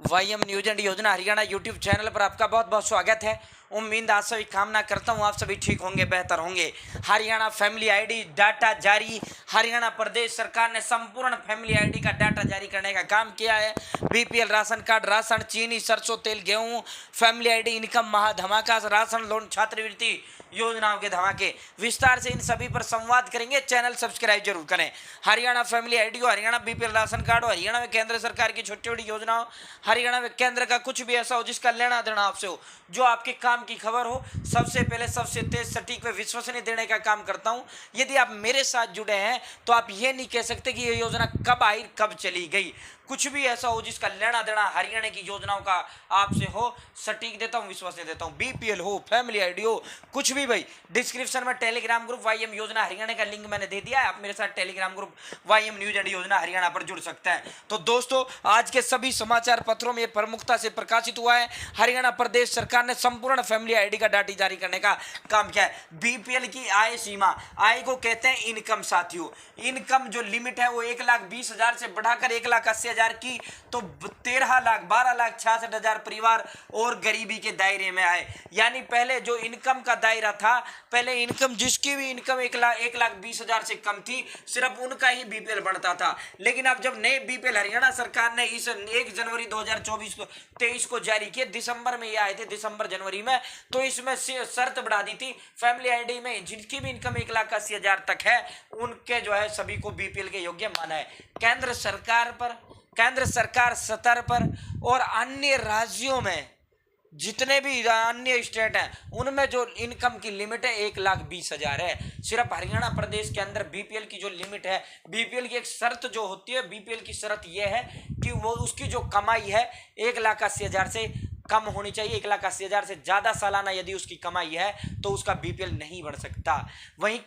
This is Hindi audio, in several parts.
वाईएम न्यूज एंड योजना हरियाणा यूट्यूब चैनल पर आपका बहुत बहुत स्वागत है। उम्मीद आज सभी कामना करता हूँ आप सभी ठीक होंगे, बेहतर होंगे। हरियाणा फैमिली आईडी डाटा जारी। हरियाणा प्रदेश सरकार ने संपूर्ण फैमिली आईडी का डाटा जारी करने का काम किया है। बीपीएल राशन कार्ड, राशन, चीनी, सरसों तेल, गेहूं, फैमिली आईडी, इनकम महाधमाका, राशन, लोन, छात्रवृत्ति योजनाओं के धमाके। विस्तार से इन सभी पर संवाद करेंगे। चैनल सब्सक्राइब जरूर करें। हरियाणा फैमिली आईडी हो, हरियाणा बीपीएल राशन कार्ड हो, हरियाणा में केंद्र सरकार की छोटी बड़ी योजना हो, हरियाणा में केंद्र का कुछ भी ऐसा हो जिसका लेना देना आपसे हो, जो आपके काम की खबर हो, सबसे पहले सबसे तेज सटीक व विश्वसनीय देने का काम करता हूं। यदि आप मेरे साथ जुड़े हैं तो आप ये नहीं कह सकते कि ये योजना कब आई कब चली गई। कुछ भी ऐसा हो जिसका लेना देना हरियाणा की योजनाओं का आपसे हो, सटीक देता हूं, विश्वसनीय देता हूं। बीपीएल हो, फैमिली आईडी हो, कुछ भी भाई। डिस्क्रिप्शन में टेलीग्राम ग्रुप वाईएम योजना हरियाणा का लिंक मैंने दे दिया है। आप मेरे साथ टेलीग्राम ग्रुप वाईएम न्यूज एंड योजना हरियाणा पर जुड़ सकते हैं। तो दोस्तों, आज के सभी समाचार पत्रों में प्रमुखता से प्रकाशित हुआ है। हरियाणा प्रदेश सरकार ने संपूर्ण फैमिली आईडी का डाटा जारी करने का काम किया है। बीपीएल की आय सीमा, आय को कहते हैं इनकम साथियों। इनकम जो लिमिट है वो 1,20,000 से बढ़ाकर 1,80,000 की, तो 13,12,66,000 परिवार और गरीबी के दायरे में आए। यानी पहले जो इनकम का दायरा था, पहले इनकम जिसकी भी इनकम 1,20,000 से कम थी, सिर्फ उनका ही बीपीएल बनता था। लेकिन अब जब नए बीपीएल हरियाणा सरकार ने इस 1 जनवरी 2023 को जारी किए, दिसंबर में ये आए थे, दिसंबर जनवरी में, तो इसमें शर्त बढ़ा दी थी। फैमिली आईडी में जिनकी भी इनकम 1,80,000 तक है, उनके जो है सभी को बीपीएल के योग्य माना है। केंद्र सरकार स्तर पर और अन्य राज्यों में, जितने भी अन्य स्टेट हैं, उनमें जो इनकम की लिमिट है 1,20,000 है। सिर्फ हरियाणा प्रदेश के अंदर बीपीएल की जो लिमिट है, बीपीएल की एक शर्त जो होती है, बीपीएल की शर्त यह है कि वो उसकी जो कमाई है 1,80,000 से कम होनी चाहिए। 1,80,000 से ज्यादा सालाना यदि उसकी कमाई है तो उसका बीपीएल नहीं बढ़ सकता। वहीं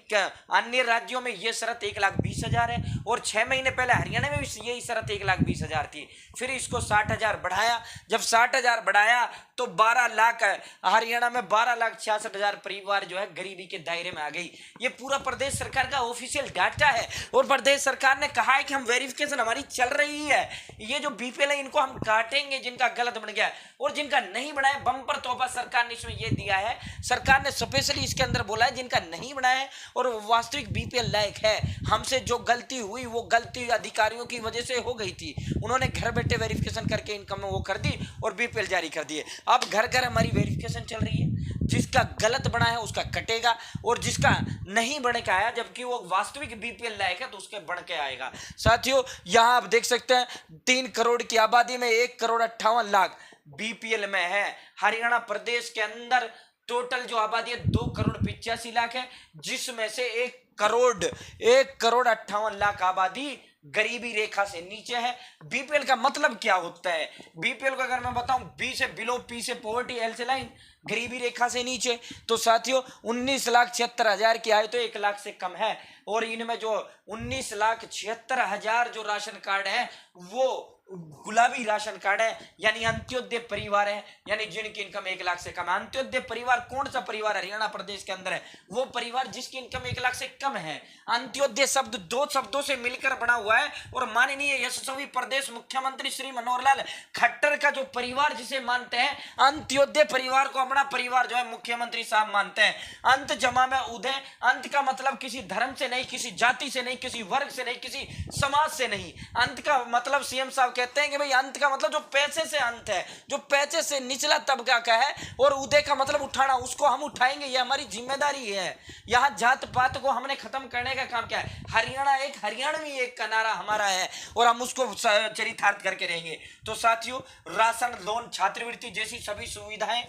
अन्य राज्यों में यह शर्त 1,20,000 है, और 6 महीने पहले हरियाणा में भी यही शर्त 1,20,000 थी। फिर इसको 60,000 बढ़ाया। जब 60,000 बढ़ाया तो 12 लाख, हरियाणा में 12,66,000 परिवार जो है गरीबी के दायरे में आ गई। ये पूरा प्रदेश सरकार का ऑफिशियल डाटा है, और प्रदेश सरकार ने कहा है कि हम वेरिफिकेशन हमारी चल रही है। ये जो बीपीएल है इनको हम काटेंगे जिनका गलत बन गया है, और जिनका नहीं बनाया बम्पर तोहफा सरकार ने इसमें यह दिया है। सरकार ने स्पेशली इसके अंदर बोला है जिनका नहीं बनाया है और वास्तविक बीपीएल लायक है, हमसे जो गलती हुई वो गलती अधिकारियों की वजह से हो गई थी। उन्होंने घर बैठे वेरिफिकेशन करके इनकम वो कर दी और बीपीएल जारी कर दिए। अब घर घर हमारी वेरिफिकेशन चल रही है। जिसका गलत बना है उसका कटेगा, और जिसका नहीं बन के आया जबकि वो वास्तविक बीपीएल लायक है तो उसके बन के आएगा। साथियों, यहां आप देख सकते हैं 3 करोड़ की आबादी में 1,58,00,000 बीपीएल में है। हरियाणा प्रदेश के अंदर टोटल जो आबादी है 2,85,00,000 है, जिसमें से 1,58,00,000 आबादी गरीबी रेखा से नीचे है। बीपीएल का मतलब क्या होता है? बीपीएल को अगर मैं बताऊं, बी से बिलो, पी से पॉवर्टी, एल से लाइन, गरीबी रेखा से नीचे। तो साथियों 19,76,000 की आय तो 1 लाख से कम है, और इनमें जो 19,76,000 जो राशन कार्ड है वो गुलाबी राशन कार्ड है, यानी अंत्योदय परिवार है, यानी जिनकी इनकम 1 लाख से कम है। अंत्योदय परिवार कौन सा परिवार हरियाणा प्रदेश के अंदर है? वो परिवार जिसकी इनकम 1 लाख से कम है। अंत्योदय शब्द 2 शब्दों से मिलकर बना हुआ है, और माननीय यशस्वी प्रदेश मुख्यमंत्री श्री मनोहर लाल खट्टर का जो परिवार जिसे मानते हैं, अंत्योदय परिवार को अपना परिवार जो है मुख्यमंत्री साहब मानते हैं। अंत जमा में उदय, अंत का मतलब किसी धर्म से नहीं, किसी जाति से नहीं, किसी वर्ग से नहीं, किसी समाज से नहीं। अंत का मतलब सीएम साहब कहते हैं कि भाई अंत का मतलब जो पैसे से अंत है, जो पैसे से निचला तबका का है, और उदय का मतलब उठाना, उसको हम उठाएंगे, ये हमारी जिम्मेदारी है। यहाँ जात पात को हमने खत्म करने का काम किया है। हरियाणा एक हरियाणवी एक का नारा हमारा है, और हम उसको चरितार्थ करके रहेंगे। तो साथियों, राशन, लोन, छात्रवृत्ति जैसी सभी सुविधाएं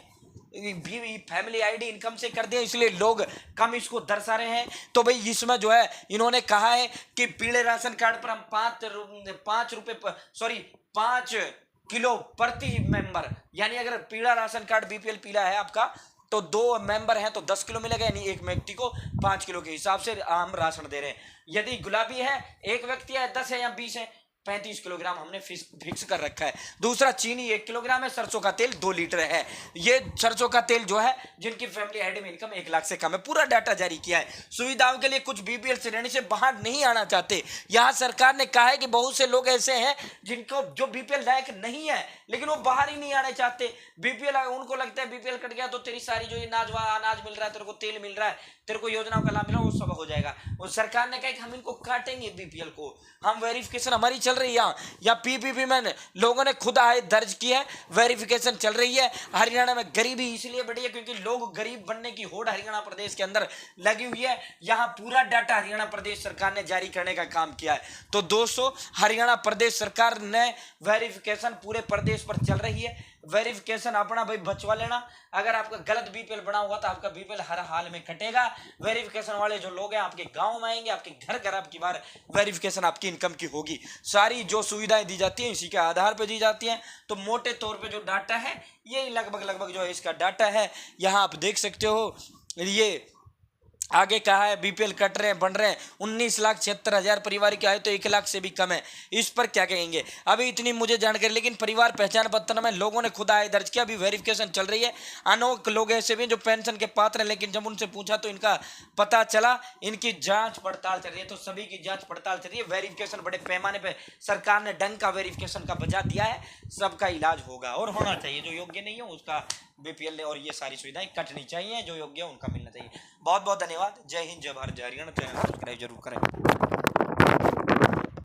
भी फैमिली आईडी इनकम से कर दिया, इसलिए लोग कम इसको दर्शा रहे हैं। तो भाई इसमें जो है इन्होंने कहा है कि पीले राशन कार्ड पर हम 5 किलो प्रति मेंबर, यानी अगर पीला राशन कार्ड बीपीएल पीला है आपका तो 2 मेंबर हैं तो 10 किलो मिलेगा, यानी एक व्यक्ति को 5 किलो के हिसाब से हम राशन दे रहे हैं। यदि गुलाबी है, एक व्यक्ति है, 10 है या 20 है, 35 किलोग्राम हमने फिक्स कर रखा है। दूसरा, चीनी 1 किलोग्राम है, सरसों का तेल 2 लीटर है। ये सरसों का तेल जो है जिनकी फैमिली हेड में इनकम 1 लाख से कम है, पूरा डाटा जारी किया है। सुविधाओं के लिए कुछ बीपीएल श्रेणी से बाहर नहीं आना चाहते। यहां सरकार ने कहा है कि बहुत से लोग ऐसे हैं जिनको जो बीपीएल लायक नहीं है, लेकिन वो बाहर ही नहीं आने चाहते। बीपीएल उनको लगता है बीपीएल कट गया तो तेरी सारी जो ये अनाज मिल रहा है, तेरे को तेल मिल रहा है, तेरे को योजनाओं का लाभ मिल रहा है, वो सब हो जाएगा। और सरकार ने कहा कि हम इनको काटेंगे बीपीएल को, हम वेरिफिकेशन हमारी चल रही है। या पीपीपी में लोगों ने खुद आय दर्ज की है, वेरिफिकेशन चल रही है। हरियाणा में गरीबी इसलिए बढ़ी है क्योंकि लोग गरीब बनने की होड़ हरियाणा प्रदेश के अंदर लगी हुई है। यहां पूरा डाटा हरियाणा प्रदेश सरकार ने जारी करने का काम किया है। तो दोस्तों, हरियाणा प्रदेश सरकार ने वेरिफिकेशन पूरे प्रदेश पर चल रही है। वेरिफिकेशन अपना भाई बचवा लेना। अगर आपका गलत बीपीएल बना हुआ तो आपका बीपीएल हर हाल में कटेगा। वेरिफिकेशन वाले जो लोग हैं आपके गांव में आएंगे, आपके घर घर आपकी बार वेरिफिकेशन आपकी इनकम की होगी। सारी जो सुविधाएं दी जाती हैं इसी के आधार पर दी जाती हैं। तो मोटे तौर पे जो डाटा है ये लगभग जो है इसका डाटा है। यहाँ आप देख सकते हो, ये आगे कहा है बीपीएल कट रहे हैं, बन रहे हैं। 19,76,000 परिवार की आय तो 1 लाख से भी कम है। इस पर क्या कहेंगे? अभी इतनी मुझे जानकारी, लेकिन परिवार पहचान पत्र में लोगों ने खुद आय दर्ज किया, अभी वेरिफिकेशन चल रही है। अनेक लोग ऐसे भी जो पेंशन के पात्र हैं, लेकिन जब उनसे पूछा तो इनका पता चला इनकी जांच पड़ताल चल रही है। तो सभी की जांच पड़ताल चल रही है। वेरिफिकेशन बड़े पैमाने पर सरकार ने डंका वेरिफिकेशन का बजा दिया है। सबका इलाज होगा और होना चाहिए। जो योग्य नहीं हो उसका बीपीएल और ये सारी सुविधाएं कटनी चाहिए, जो योग्य है उनका मिलना चाहिए। बहुत बहुत धन्यवाद। जय हिंद, जय भारत, जय हरियाणा। चैनल सब्सक्राइब जरूर करें।